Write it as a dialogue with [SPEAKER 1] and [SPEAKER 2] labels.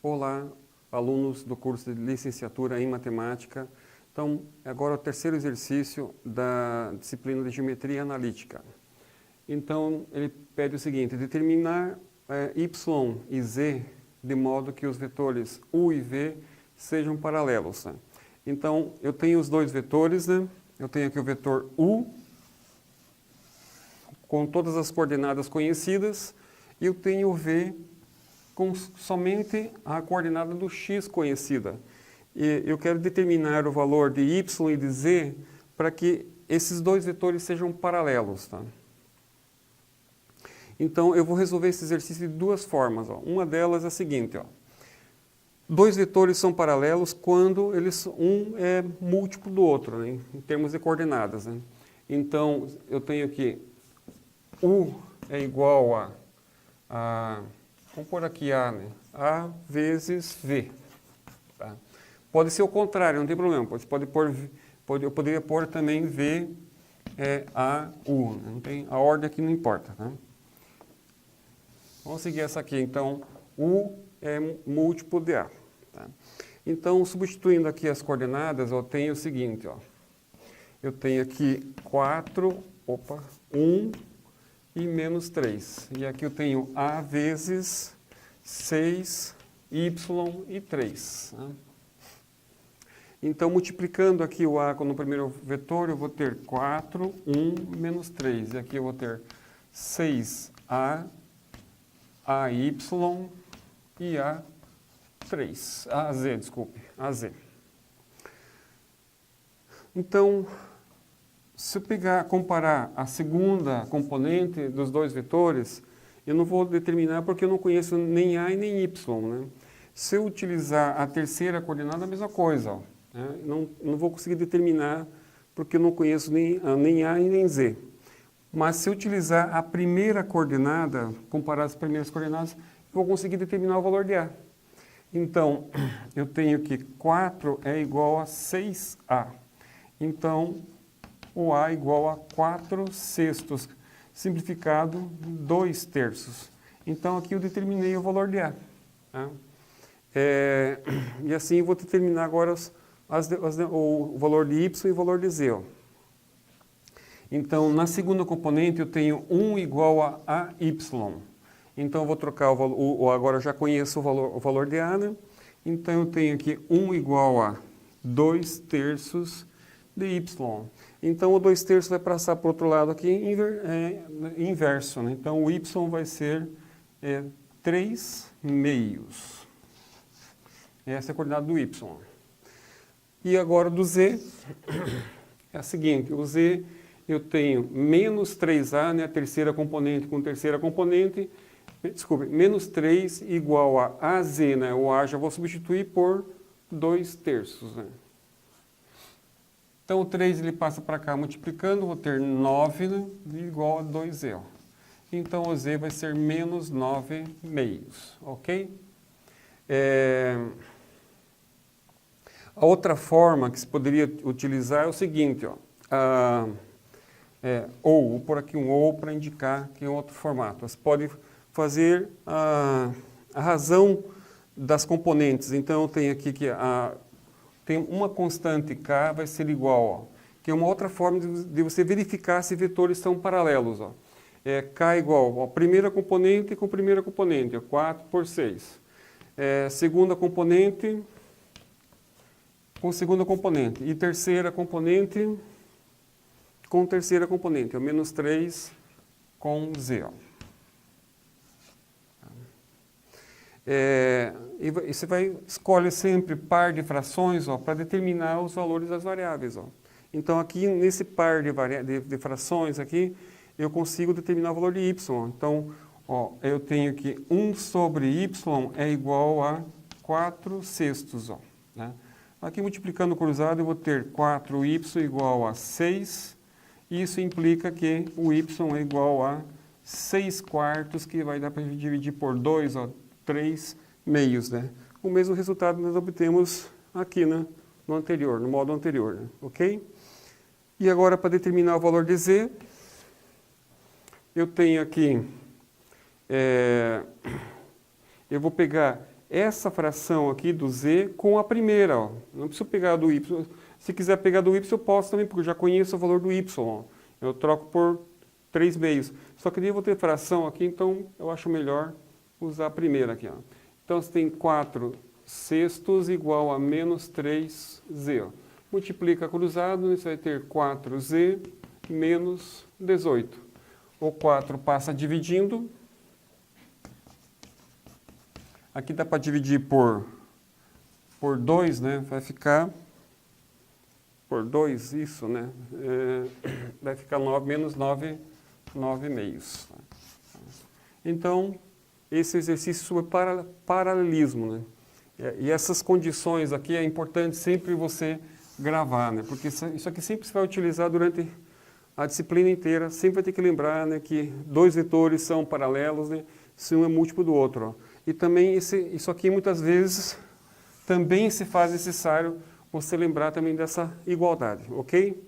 [SPEAKER 1] Olá, alunos do curso de licenciatura em matemática. Então, agora o terceiro exercício da disciplina de geometria analítica. Então, ele pede o seguinte: determinar y e z de modo que os vetores u e v sejam paralelos. Né? Então, eu tenho os dois vetores, né? Eu tenho aqui o vetor u, com todas as coordenadas conhecidas, e eu tenho o v com somente a coordenada do x conhecida. E eu quero determinar o valor de y e de z para que esses dois vetores sejam paralelos. Tá? Então, eu vou resolver esse exercício de duas formas. Ó. Uma delas é a seguinte: ó. Dois vetores são paralelos quando um é múltiplo do outro, né, em termos de coordenadas. Né? Então, eu tenho aqui u é igual vamos pôr aqui A, né? A vezes V. Tá? Pode ser o contrário, não tem problema. Eu poderia pôr também V A, U. Né? Não tem, a ordem aqui não importa. Tá? Vamos seguir essa aqui. Então, U é múltiplo de A. Tá? Então, substituindo aqui as coordenadas, eu tenho o seguinte. Ó. Eu tenho aqui 1 e menos 3. E aqui eu tenho A vezes 6, Y e 3. Né? Então, multiplicando aqui o A no primeiro vetor, eu vou ter 4, 1, menos 3. E aqui eu vou ter 6A, AY e A3. AZ, desculpe, AZ. Então, se eu comparar a segunda componente dos dois vetores, eu não vou determinar porque eu não conheço nem A e nem Y. Né? Se eu utilizar a terceira coordenada, a mesma coisa. Ó, né? Não vou conseguir determinar porque eu não conheço nem A e nem Z. Mas se eu utilizar a primeira coordenada, comparar as primeiras coordenadas, eu vou conseguir determinar o valor de A. Então, eu tenho que 4 é igual a 6A. Então, o A é igual a 4/6, simplificado 2/3. Então, aqui eu determinei o valor de A. Tá? E assim eu vou determinar agora o valor de Y e o valor de Z. Ó. Então, na segunda componente, eu tenho 1 igual a AY. Então, eu vou trocar o valor, agora eu já conheço o valor de A, né? Então, eu tenho aqui 1 igual a 2/3 de Y. Então, o 2/3 vai passar para o outro lado aqui inverso. Né? Então, o Y vai ser 3/2. Essa é a coordenada do Y. E agora do Z, é a seguinte: o Z eu tenho menos 3A, né, a terceira componente com terceira componente, desculpe, menos 3 igual a AZ, né, o A já vou substituir por 2/3. Né? Então, o 3 ele passa para cá multiplicando, vou ter 9, né, igual a 2Z. Ó. Então, o Z vai ser menos 9/2, ok? A outra forma que se poderia utilizar é o seguinte, ó, ou, vou pôr aqui um ou para indicar que é outro formato. Você pode fazer a razão das componentes. Então, eu tenho aqui que tem uma constante K vai ser igual, ó, que é uma outra forma de você verificar se vetores são paralelos. Ó. K igual a primeira componente com primeira componente, 4/6. Segunda componente com segunda componente. E terceira componente com terceira componente, é menos 3 com Z. Ó. E você escolhe sempre par de frações para determinar os valores das variáveis. Ó. Então, aqui nesse par de frações, aqui, eu consigo determinar o valor de Y. Então, ó, eu tenho que 1 sobre Y é igual a 4/6. Ó, né? Aqui, multiplicando cruzado, eu vou ter 4y igual a 6. Isso implica que o y é igual a 6/4, que vai dar para dividir por 2, ó, 3/2, né? O mesmo resultado nós obtemos aqui, né, no anterior, no modo anterior, né? Ok? E agora, para determinar o valor de z, eu tenho aqui, eu vou pegar essa fração aqui do z com a primeira, ó. Não preciso pegar do y. Se quiser pegar do y, eu posso também, porque eu já conheço o valor do y. Ó. Eu troco por 3 meios. Só que daí eu vou ter fração aqui, então eu acho melhor usar a primeira aqui. Ó. Então, você tem 4 sextos igual a menos 3z. Ó. Multiplica cruzado, você vai ter 4z menos 18. O 4 passa dividindo. Aqui dá para dividir por 2, né? Vai ficar por 2, isso, né? Vai ficar 9 menos 9 meios. Então, esse exercício sobre paralelismo, né? E essas condições aqui é importante sempre você gravar, né? Porque isso aqui sempre se vai utilizar durante a disciplina inteira. Sempre vai ter que lembrar, né, que dois vetores são paralelos, né, se um é múltiplo do outro. Ó. E também isso aqui muitas vezes também se faz necessário você lembrar também dessa igualdade, ok?